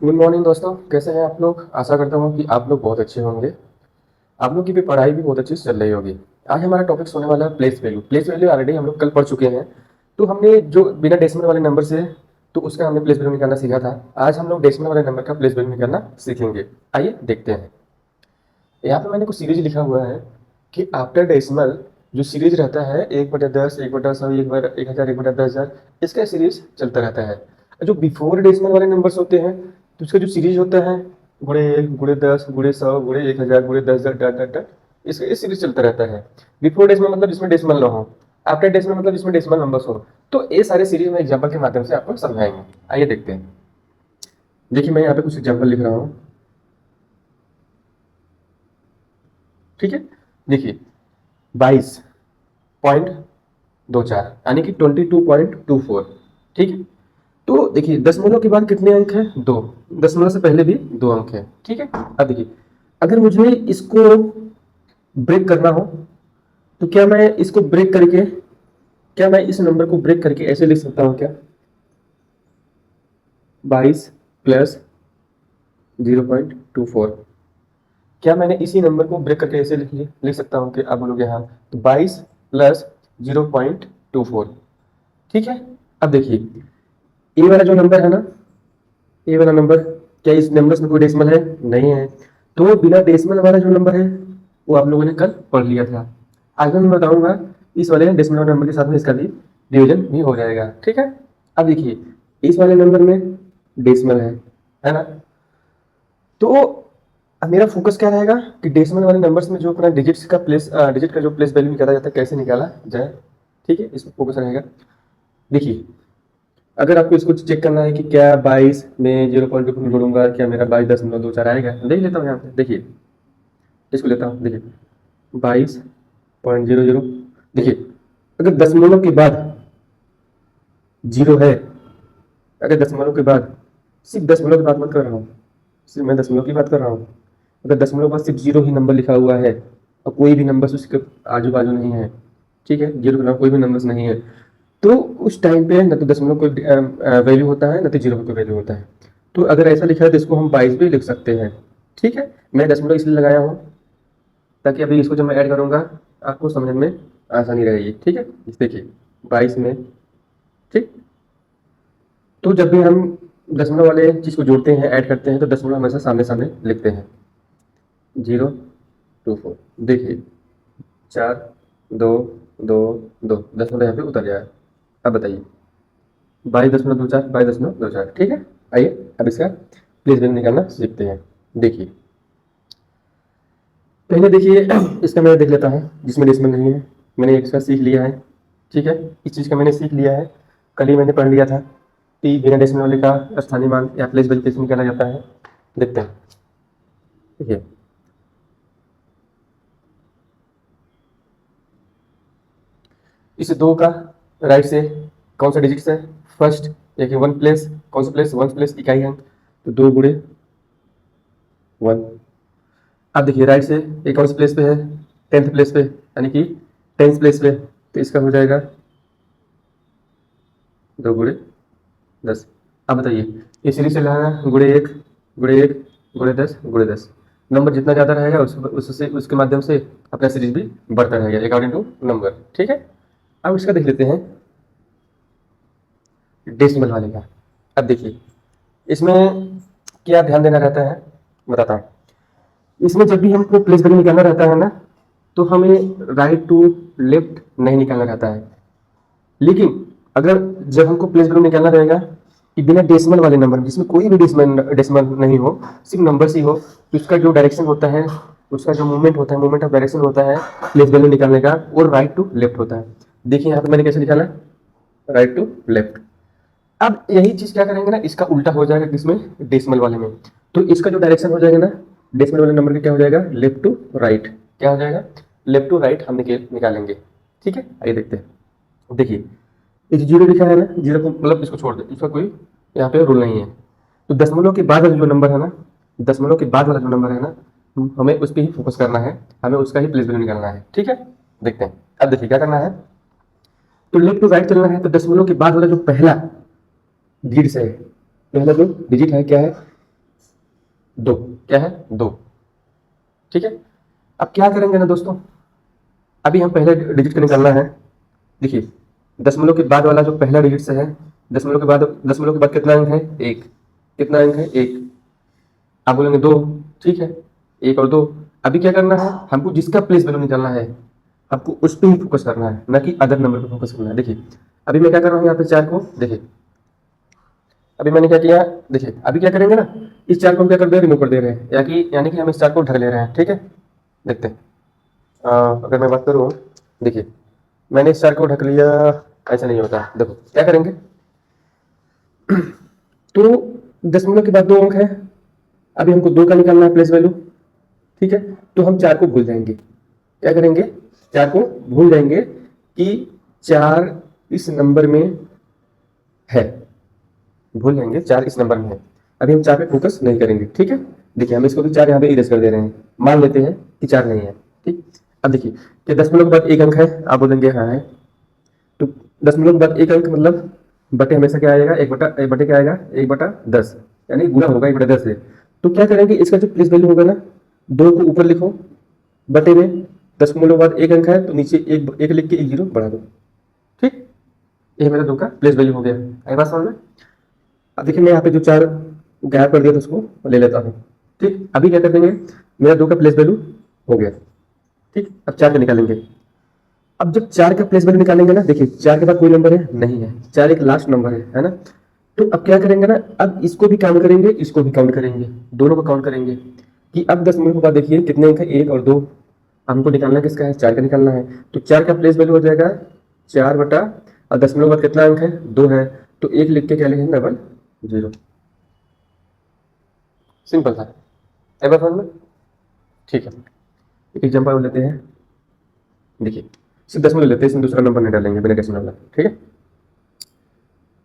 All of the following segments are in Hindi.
गुड मॉर्निंग दोस्तों, कैसे हैं आप लोग। आशा करता हूँ कि आप लोग बहुत अच्छे होंगे। आप लोग की भी पढ़ाई भी बहुत अच्छी से चल रही होगी। आज हमारा टॉपिक होने वाला है place value. Place value already हम लोग कल पढ़ चुके हैं। तो हमने जो बिना डेसिमल वाले नंबर से तो उसका हमने प्लेस वैल्यू निकालना सीखा था। आज हम लोग डेसिमल वाले नंबर का प्लेस वैल्यू निकालना सीखेंगे। आइए देखते हैं। यहाँ पे मैंने कुछ सीरीज लिखा हुआ है कि आफ्टर डेसिमल जो सीरीज रहता है 1/10, 1/100, 1/1000, 1/10000, इसका सीरीज चलता रहता है। जो बिफोर डेसिमल वाले नंबर्स होते हैं तो उसका जो सीरीज होता है गुणे 1, गुणे 10, गुणे 100, गुणे 1000, गुणे 10,000 डॉट डॉट डॉट, इसका ये सीरीज चलता रहता है। बिफोर डेसिमल मतलब जिसमें डेसिमल ना हो, आफ्टर डेसिमल मतलब जिसमें डेसिमल नंबर्स हो। तो ये सारे सीरीज में एग्जाम्पल के माध्यम से आपको समझाएंगे। आइए देखते हैं। देखिए मैं यहाँ पे कुछ एग्जाम्पल लिख रहा हूँ। ठीक है, देखिए 22.24 यानी कि 22.24। ठीक है, तो देखिए दशमलव के बाद कितने अंक है? दो। दशमलव से पहले भी दो अंक है। ठीक है, अब देखिए अगर मुझे इसको ब्रेक करना हो तो क्या मैं इसको ब्रेक करके, क्या मैं इस नंबर को ब्रेक करके ऐसे लिख सकता हूँ क्या? 22 + 0.24। क्या मैंने इसी नंबर को ब्रेक करके ऐसे लिख सकता हूँ कि आप बोलोगे हाँ। तो 22 + 0.24। ठीक है, अब देखिए ए वाला जो नंबर है ना, ए वाला नंबर, क्या इस नंबर में कोई डेसिमल है? नहीं है। तो बिना डेसिमल वाला जो नंबर है वो आप लोगों ने कल पढ़ लिया था। आज मैं बताऊंगा इस वाले डेसिमल वाले नंबर के साथ में इसका भी डिवीजन भी हो जाएगा। ठीक है, अब देखिए इस वाले नंबर में डेसिमल है ना। तो अब मेरा फोकस क्या रहेगा कि डेसिमल वाले नंबर्स में जो अपना डिजिट का जो प्लेस वैल्यू निकाला जाता है कैसे निकाला जाए। ठीक है, इस पर फोकस रहेगा। देखिए अगर आपको इसको चेक करना है कि क्या 22 में 0.2 जोड़ूंगा, क्या मेरा 22.24 आएगा, देख लेता हूँ यहाँ पे। देखिए इसको लेता हूँ। देखिए 22.00। देखिए अगर दशमलव के बाद जीरो है, अगर दशमलव के बाद, सिर्फ दशमलव की बात मत कर रहा हूँ, सिर्फ मैं दशमलव की बात कर रहा हूँ। अगर दशमलव के बाद सिर्फ जीरो ही नंबर लिखा हुआ है और कोई भी नंबर उसके आजू बाजू नहीं है, ठीक है, जीरो के अलावा कोई भी नंबर नहीं है, तो उस टाइम पे न तो दशमलव कोई वैल्यू होता है, न तो जीरो का कोई वैल्यू होता है। तो अगर ऐसा लिखा है तो इसको हम 22 भी लिख सकते हैं। ठीक है, मैं दशमलव इसलिए लगाया हूँ ताकि अभी इसको जब मैं ऐड करूँगा आपको समझने में आसानी रहेगी। ठीक है, इस देखिए 22 में, ठीक, तो जब भी हम दशमलव वाले चीज़ को जोड़ते हैं, ऐड करते हैं, तो दशमलव हमेशा सामने सामने लिखते हैं। 024। देखिए 4, 2, 2, 2, दशमलव यहाँ पे उतर जाए। अब बताइए 22.24, 22.24। ठीक है, आइए अब इसका प्लेस वैल्यू निकालना सीखते हैं। देखिए पहले देखिए इसका मैं देख लेता हूँ जिसमें डेसिमल नहीं है। मैंने इसका सीख लिया है। ठीक है, इस चीज़ का मैंने सीख लिया है, कल ही मैंने पढ़ लिया था कि बिना डेसिमल वाले का स्थानीय मान या प्लेस वैल्यू कैसे निकाला जाता है। देखते हैं। देखिए इस दो का राइट से कौन सा डिजिट है? फर्स्ट, एक वन प्लेस, कौन सा प्लेस? वन प्लेस, इकाई अंक, तो 2 × 1। अब देखिए राइट से एक कौन से प्लेस पे है? 10th प्लेस पे, यानी कि 10th प्लेस पे, तो इसका हो जाएगा 2 × 10। अब बताइए ये सीरीज से लाना, ×1, ×1, ×10, ×10, नंबर जितना ज़्यादा रहेगा उससे उसके माध्यम से अपना सीरीज भी बढ़ता रहेगा अकॉर्डिंग टू नंबर। ठीक है, अब इसका देख लेते हैं डेसिमल वाले का। अब देखिए इसमें क्या ध्यान देना रहता है, बताता हूँ। इसमें जब भी हमको प्लेस वैल्यू निकालना रहता है ना, तो हमें राइट टू लेफ्ट नहीं निकालना रहता है। लेकिन अगर जब हमको प्लेस वैल्यू निकालना रहेगा कि बिना डेसिमल वाले नंबर, जिसमें कोई भी डेसिमल नहीं हो, सिर्फ नंबर ही हो, तो उसका जो डायरेक्शन होता है, उसका जो मूवमेंट होता है, मूवमेंट ऑफ डायरेक्शन होता है प्लेस वैल्यू निकालने का, वो राइट टू लेफ्ट होता है। देखिए यहाँ पे मैंने कैसे निकाला, राइट टू लेफ्ट। अब यही चीज क्या करेंगे ना, इसका उल्टा हो जाएगा किसमें? डेसिमल वाले में। तो इसका जो डायरेक्शन हो जाएगा ना डेसिमल वाले नंबर का, क्या हो जाएगा? Left to right. क्या हो जाएगा? लेफ्ट टू राइट हम निकालेंगे। ठीक है, आइए देखते हैं। देखिए ये जो जीरो लिखा है ना, जीरो को मतलब इसको छोड़ दे, इसका कोई यहाँ पे रूल नहीं है। तो दशमलव के बाद वाला जो नंबर है ना, दशमलव के बाद वाला जो नंबर है ना, हमें उस पर ही फोकस करना है, हमें उसका ही प्लेस वैल्यू निकालना है। ठीक है, देखते हैं। अब देखिए क्या करना है, तो लेफ्ट टू राइट चलना है, तो दशमलव के बाद वाला जो पहला डिजिट है, पहला जो डिजिट है क्या है? 2, क्या है 2, ठीक है। अब क्या करेंगे ना दोस्तों, अभी हम पहले डिजिट का निकालना है। देखिए दशमलव के बाद वाला जो पहला डिजिट से है, दशमलव के बाद कितना अंक है, एक, कितना अंक है, एक, आप बोलेंगे 2, ठीक है, एक और 2। अभी क्या करना है, हमको जिसका प्लेस वैल्यू निकालना है, आपको उस पर ही फोकस करना है, ना कि अदर नंबर पर फोकस करना है। देखिए अभी मैं क्या कर रहा हूँ, यहाँ पे 4 को देखिए, अभी मैंने क्या किया, देखिए अभी क्या करेंगे ना, इस 4 को हम क्या कर दे रहे हैं, रिमूव कर दे रहे हैं, यानी कि हम इस 4 को ढक ले रहे हैं, ठीक है। देखते हैं, अगर मैं बात करूँ, देखिए मैंने इस 4 को ढक लिया, ऐसा नहीं होता। देखो क्या करेंगे, तो दशमलव के बाद 2 अंक है, अभी हमको 2 का निकालना है प्लेस वैल्यू, ठीक है। तो हम 4 को भूल जाएंगे, क्या करेंगे, 4 को भूल जाएंगे कि 4 इस नंबर में है, भूल जाएंगे 4 इस नंबर में है। अभी हम 4 पे फोकस नहीं करेंगे, ठीक है। देखिए हम इसको भी 4 यहाँ पे इरेज कर दे रहे हैं, मान लेते हैं कि 4 नहीं है, ठीक। अब देखिए कि दशमलव के बाद 1 अंक है, आप बोलेंगे हाँ है, तो दशमलव के बाद 1 अंक मतलब बटे हमेशा क्या आएगा, एक बटे क्या आएगा, 1/10, यानी गुणा होगा 1/10 से। तो क्या करेंगे, इसका जो प्लेस वैल्यू होगा ना, 2 को ऊपर लिखो, बटे में दशमलव के बाद 1 अंक है, तो नीचे एक लिख के 1 जीरो बढ़ा दो, ठीक। ये मेरा 2 का प्लेस वैल्यू हो गया, आई बात समझ में। अब देखिए मैं यहाँ पे जो 4 गायब कर दिया था उसको ले लेता हूँ, ठीक। अभी क्या कर देंगे, मेरा 2 का प्लेस वैल्यू हो गया, ठीक। अब 4 का निकालेंगे। अब जब 4 का प्लेस वैल्यू निकालेंगे ना, देखिए 4 के बाद कोई नंबर है नहीं है, 4 एक लास्ट नंबर है ना। तो अब क्या करेंगे ना, अब इसको भी काउंट करेंगे, इसको भी काउंट करेंगे, दोनों को काउंट करेंगे कि अब 10 मिनट के बाद देखिए कितने अंक है, 1 और 2। हमको निकालना किसका है, 4 का निकालना है। तो 4 का प्लेस वैल्यू हो जाएगा 4 बटा, और 10 मिनट के बाद कितना अंक है, 2 है, तो 1 लिख के क्या लिखेंगे, डबल 0। सिंपल था, एक बार समझ में, ठीक है। एक एग्जाम्पल लेते हैं, देखिए सिर्फ 10 मिनट लेते हैं, इसमें दूसरा नंबर नहीं डालेंगे बिना डेसिमल वाला, ठीक है।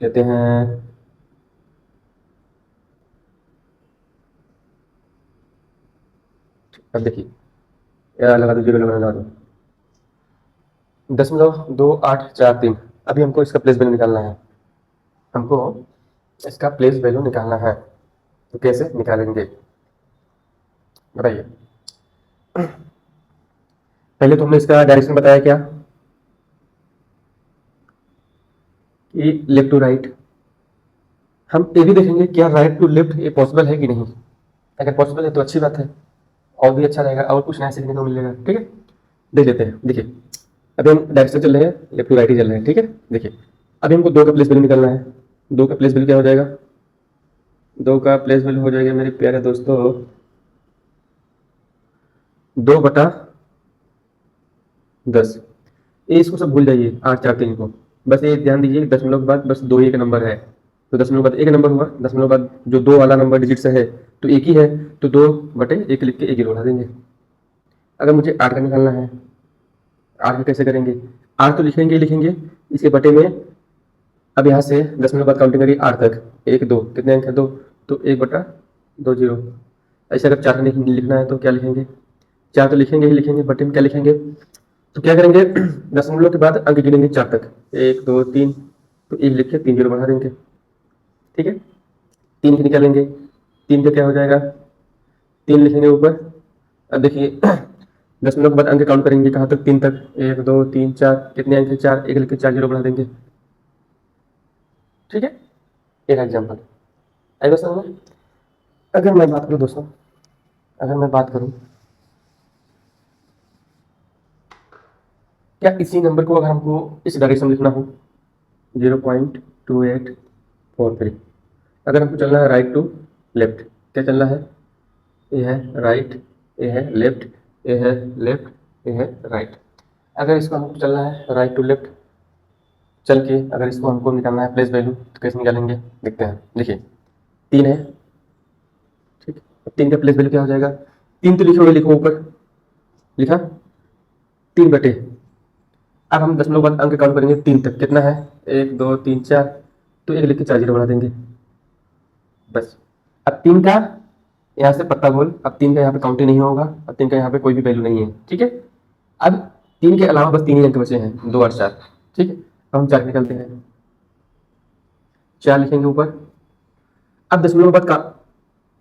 लेते हैं, अब देखिए लगा दो, 0 लगा दो, 0.2843। अभी हमको इसका प्लेस वैल्यू निकालना है, हमको इसका प्लेस वैल्यू निकालना है, तो कैसे निकालेंगे बताइए। पहले तो हमने इसका डायरेक्शन बताया क्या, कि लेफ्ट टू राइट। हम ये भी देखेंगे क्या राइट टू लेफ्ट ये पॉसिबल है कि नहीं, अगर पॉसिबल है तो अच्छी बात है, और भी अच्छा रहेगा, और कुछ नया सीखने को मिलेगा, ठीक है। देख लेते हैं, देखिए अभी हम डायरेक्शन चल रहे हैं, लेफ्ट टू राइट ही चल रहे हैं, ठीक है। देखिए अभी हमको 2 का प्लेस वैल्यू निकालना है, 2 का प्लेस वैल्यू क्या हो जाएगा, 2 का प्लेस वैल्यू हो जाएगा मेरे प्यारे दोस्तों 2/10। ये इसको सब भूल जाइए, 843 को, बस ये ध्यान दीजिए दशमलव के बाद बस 2 एक नंबर है, तो दशमलव के बाद 1 नंबर हुआ, दशमलव के बाद जो 2 वाला नंबर डिजिट से है तो एक ही है, तो 2/1 लिख के 1 जोड़ा देंगे। अगर मुझे 8 का निकालना है, 8 का कैसे करेंगे, 8 तो लिखेंगे लिखेंगे, इसके बटे में अब यहाँ से दशमलव के बाद काउंटिंग करिए 8 तक, 1 2 कितने अंक है, 2, तो 1/2 0। ऐसे अगर 4 लिखना है तो क्या लिखेंगे, 4 तो लिखेंगे ही लिखेंगे, बटे में क्या लिखेंगे, तो क्या करेंगे दशमलव के बाद अंक गिनेंगे 4 तक, 1 2 3, तो 1 लिख के 3 जीरो बढ़ा देंगे, ठीक है। 3 के निकालेंगे, 3 का क्या हो जाएगा, 3 लिखेंगे ऊपर। अब देखिए दशमलव के बाद अंक काउंट करेंगे कहाँ तक, 3 तक, 1 2 3 4, कितने अंक है 4, 1 लिख के 4 जीरो बढ़ा देंगे, ठीक है। एक एग्जाम्पल आई बस समझ में। अगर मैं बात करूँ दोस्तों, अगर मैं बात करूँ, क्या इसी नंबर को अगर हमको इस डायरेक्शन में लिखना हो, 0.2843, अगर हमको चलना है राइट टू लेफ्ट, क्या चलना है, ये है राइट, ये है लेफ्ट, ये है लेफ्ट, ये है राइट। अगर इसको हमको चलना है राइट टू लेफ्ट चल के, अगर इसको हमको निकालना है प्लेस वैल्यू, तो कैसे निकालेंगे देखते हैं। देखिए 3 है, ठीक, अब 3 का प्लेस वैल्यू क्या हो जाएगा, 3 तो लिखोगे, लिखो ऊपर, लिखा 3/, अब हम दशमलव बाद अंक काउंट करेंगे 3 तक, कितना है, 1 2 3 4, तो 1 लिख के 4 जीरो बढ़ा देंगे, बस। अब 3 का यहाँ से पत्ता बोल, अब 3 का यहाँ पे काउंट ही नहीं होगा, अब 3 का यहाँ पे कोई भी वैल्यू नहीं है, ठीक है। अब 3 के अलावा बस 3 ही अंक बचे हैं, 2 और 4, ठीक है। अब हम 4 निकलते हैं, 4 लिखेंगे ऊपर। अब दशमलव बाद का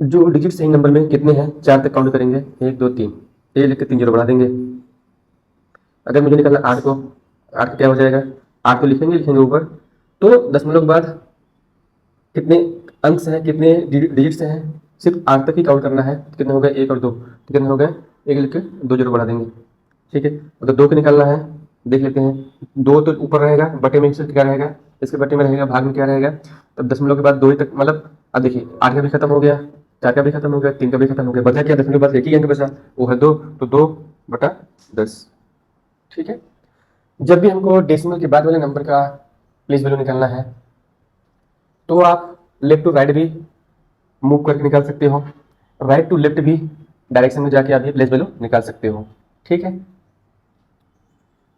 जो डिजिट सही नंबर में कितने हैं, 4 तक काउंट करेंगे, 1 2 3, ये लिख के 3 जीरो बढ़ा देंगे। अगर मुझे निकालना 8 को, 8 क्या हो जाएगा, 8 को लिखेंगे ऊपर, तो दशमलव के बाद कितने अंक हैं, कितने डिजिट्स हैं, सिर्फ 8 तक ही काउंट करना है। कितने हो गए, 1 और 2, तो कितने हो गए, 1 लिख के 2 जीरो बढ़ा देंगे। ठीक है, अगर 2 को निकालना है, देख लेते हैं। 2 तो ऊपर रहेगा, बटे में इससे क्या रहेगा, इसके बटे में रहेगा, भाग में क्या रहेगा, तब दशमलव के बाद 2 ही तक, मतलब अब देखिए 8 का भी खत्म हो गया, 4 का भी खत्म हो गया, 3 का भी खत्म हो गया, बचा क्या, दशमलव के बाद एक ही अंक बचा, वो है 2, तो 2/10। ठीक है, जब भी हमको डेसिमल के बाद वाले नंबर का प्लेस वैल्यू निकालना है, तो आप लेफ्ट टू राइट भी मूव करके निकाल सकते हो, राइट टू लेफ्ट भी डायरेक्शन में जाके आप ये प्लेस वैल्यू निकाल सकते हो। ठीक है,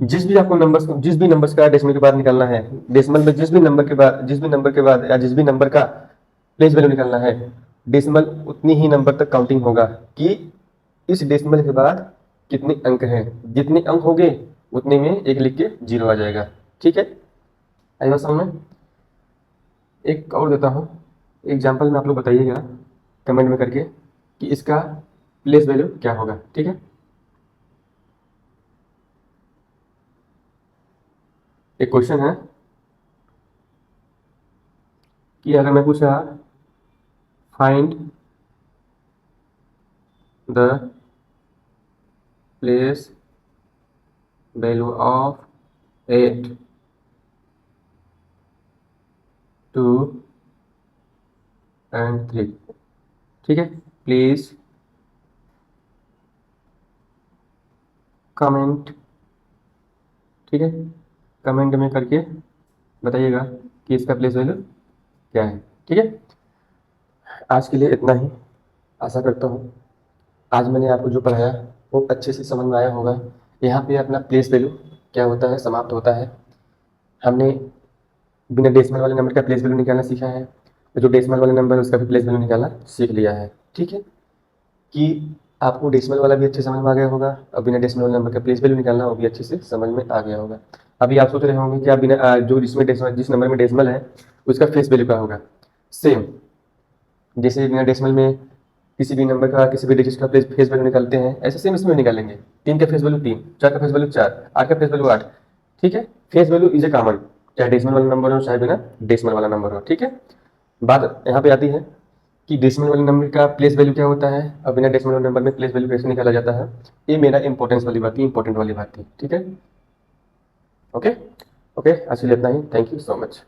जिस भी आपको नंबर्स, जिस भी नंबर्स का डेसिमल के बाद निकालना है, डेसिमल में जिस भी नंबर के बाद, जिस भी नंबर के बाद या जिस भी नंबर का प्लेस वैल्यू निकालना है, डेसिमल उतनी ही नंबर तक काउंटिंग होगा कि इस डेसिमल के बाद कितने अंक हैं, जितने अंक होंगे उतने में एक लिख के जीरो आ जाएगा। ठीक है, आई बात समझ में। एक और देता हूँ एग्जाम्पल में, आप लोग बताइएगा कमेंट में करके कि इसका प्लेस वैल्यू क्या होगा। ठीक है, एक क्वेश्चन है कि अगर मैं पूछा find the place value of 8 2 and 3। ठीक है, प्लीज कमेंट। ठीक है, कमेंट में करके बताइएगा कि इसका प्लेस वैल्यू क्या है। ठीक है, आज के लिए इतना ही। आशा करता हूँ आज मैंने आपको जो पढ़ाया वो अच्छे से समझ में आया होगा। यहाँ पे अपना प्लेस वैल्यू क्या होता है समाप्त होता है। हमने बिना डेसिमल वाले नंबर का प्लेस वैल्यू निकालना सीखा है, तो जो डेसिमल वाले नंबर है उसका भी प्लेस वैल्यू निकालना सीख लिया है। ठीक है, कि आपको डेसिमल वाला भी अच्छे समझ में आ गया होगा, और बिना डेसिमल वाले नंबर का प्लेस वैल्यू निकालना वो भी अच्छे से समझ में आ गया होगा। अभी आप सोच रहे होंगे कि आप बिना जो जिसमें डेसिमल, जिस नंबर में डेसिमल है उसका फेस वैल्यू क्या होगा। सेम जैसे बिना डेसिमल में किसी भी नंबर का, किसी भी डिजिट का फेस वैल्यू निकालते हैं, ऐसे सेम इसमें निकालेंगे। 3 का फेस वैल्यू 3, 4 का फेस वैल्यू 4, 8 का फेस वैल्यू 8। ठीक है, face value is a common, चाहे डेसिमल वाला नंबर हो चाहे बिना डेसिमल वाला नंबर हो। ठीक है, बात यहाँ पे आती है कि डेसिमल वाले नंबर का प्लेस वैल्यू क्या होता है और बिना डेसिमल वाले नंबर में प्लेस वैल्यू कैसे निकाला जाता है। ये मेरा इंपॉर्टेंस वाली बात थी, इंपॉर्टेंट वाली बात थी। ठीक है, ओके ओके, आज के लिए इतना ही। Thank you so much.